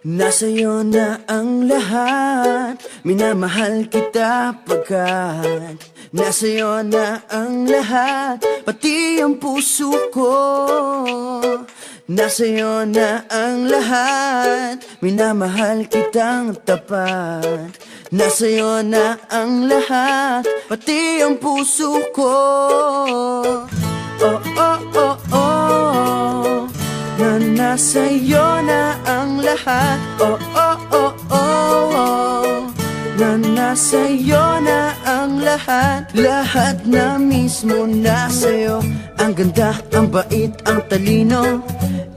Nasa'yo na ang lahat, minamahal kita pagkat nasa'yo na ang lahat, pati ang puso ko. Nasa'yo na ang lahat, minamahal kitang tapat. Nasa'yo na ang lahat, pati ang puso ko. Oh, oh, oh, oh, na nasa'yo na ang lahat. Oh, oh, oh, oh, oh, na nasa'yo na ang lahat. Lahat na mismo nasa'yo. Ang ganda, ang bait, ang talino,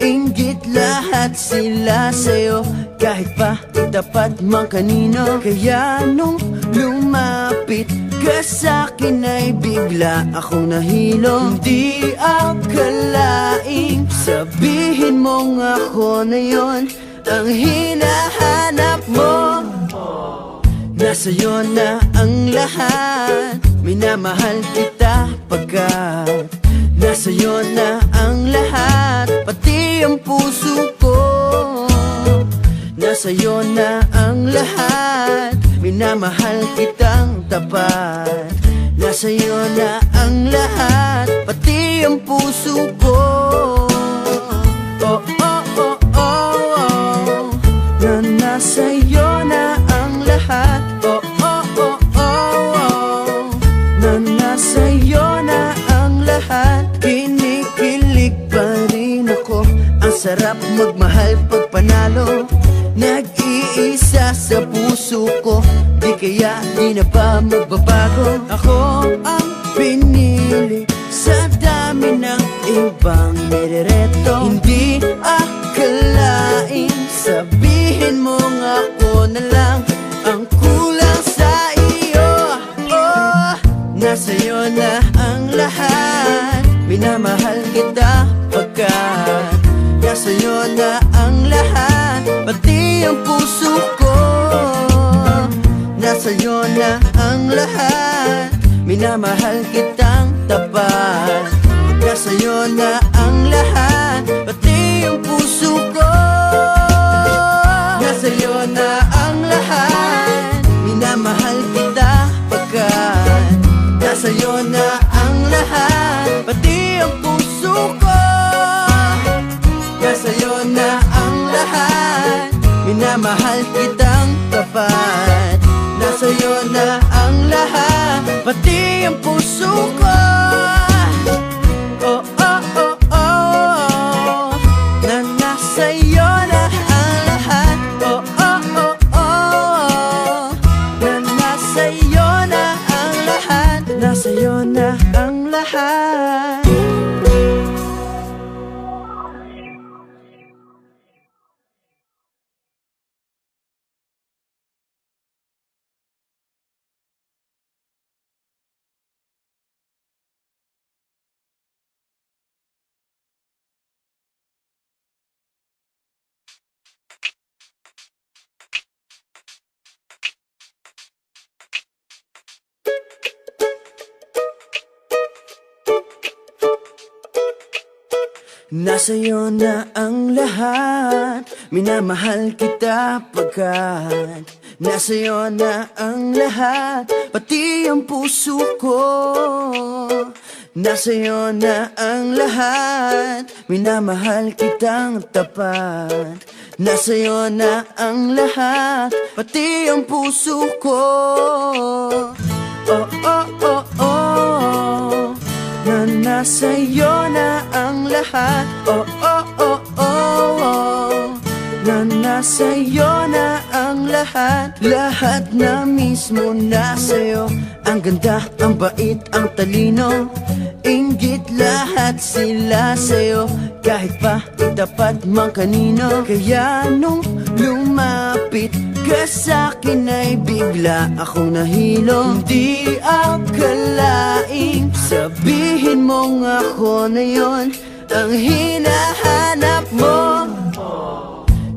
inggit lahat sila sa'yo. Kahit pa itapat mang kanino. Kaya nung lumapit ka sa'kin ay bigla akong nahilo. Hindi akalaing sabihin mong ako na yon ang hinahanap mo. Nasa'yo na ang lahat, minamahal kita pagkat nasa'yo na ang lahat, pati ang puso ko. Nasa'yo na ang lahat, minamahal kitang tapat. Nasa'yo na ang lahat, pati ang puso ko. Oh, oh, oh, oh, oh, na nasa'yo na ang lahat. Oh, oh, oh, oh, oh, na nasa'yo na ang lahat. Kinikilig pa rin ako, ang sarap magmahal pag panalo. Nag-iisa sa puso ko, di kaya di na ba magbabago? Ako ang pinili sa dami ng ibang nirereto. Hindi akalaing sabihin mong ako na lang ang kulang sa iyo. Oh, nasa'yo na ang lahat, minamahal kita pagkat nasa'yo na ang lahat, pati ang puso ko. Nasa'yo na ang lahat, minamahal kitang tapat. Nasa'yo na ang lahat, pati ang puso ko. Nasa'yo na ang lahat, minamahal kita pagkat nasa'yo na ang lahat, pati ang puso ko. Nasa'yo na ang lahat, minamahal kitang tapat. Nasa'yo na ang lahat, pati ang puso ko. Oh, oh, oh, oh, na nasa'yo na ang lahat. Oh, oh, oh, oh, na nasa'yo na ang lahat. Nasa'yo na ang lahat. Nasa'yo na ang lahat, minamahal kita pagkat nasa'yo na ang lahat, pati ang puso ko. Nasa'yo na ang lahat, minamahal kitang tapat. Nasa'yo na ang lahat, pati ang puso ko. Oh, oh, oh, oh, na nasa'yo na ang lahat. Oh, oh, oh, oh, oh, na nasa'yo na ang lahat. Lahat na mismo nasa'yo. Ang ganda, ang bait, ang talino, inggit lahat sila sa'yo. Kahit pa itapat mang kanino. Kaya nung lumapit ka sa'kin ay bigla akong nahilo. Hindi akalaing sabihin mong ako na yon ang hinahanap mo.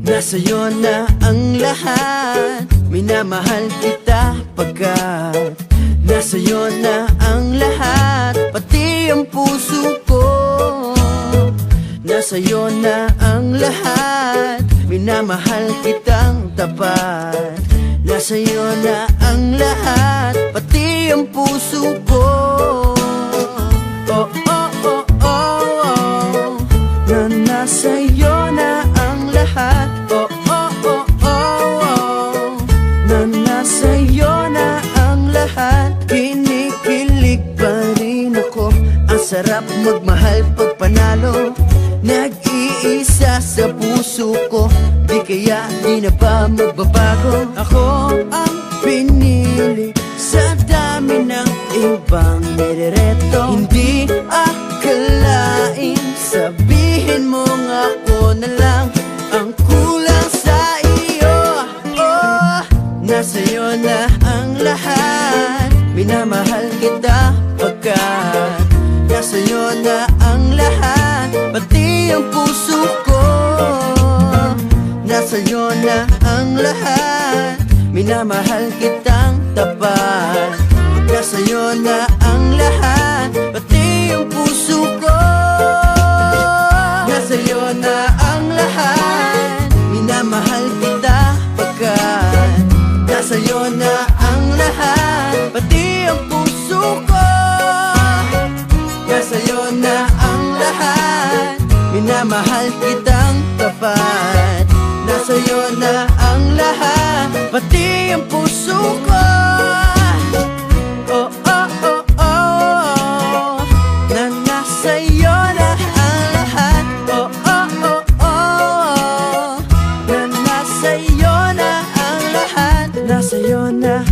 Nasa'yo na ang lahat, minamahal kita pagkat nasa'yo na ang lahat, pati ang puso ko. Nasa'yo na ang lahat, minamahal kitang tapat. Nasa'yo na ang lahat, pati ang puso ko. Oh, oh, oh, oh, oh, na nasa'yo na ang lahat. Oh, oh, oh, oh, oh, na nasa'yo na ang lahat. Kinikilig pa rin ako, ang sarap magmahal pag panalo. Nag-iisa sa puso ko, di kaya di na ba magbabago? Ako ang pinili sa dami ng ibang nirereto. Hindi akalain, sabihin mo nga ako na lang ang kulang sa iyo. Oh, nasa'yo na ang lahat, minamahal kita pagkat nasa'yo na ang lahat, pati ang puso ko. Nasa'yo na ang lahat, minamahal kitang tapat. Nasa'yo na ang lahat, pati ang puso ko. Nasa'yo na ang lahat, minamahal kita pagkat nasa'yo na ang lahat, pati ang puso ko. Nasa'yo na ang lahat, minamahal kitang tapat. Nasa'yo na ang lahat, pati ang puso ko. Oh, oh, oh, oh, na nasa'yo na ang lahat. Oh, oh, oh, oh, na nasa'yo na ang lahat. Nasa'yo na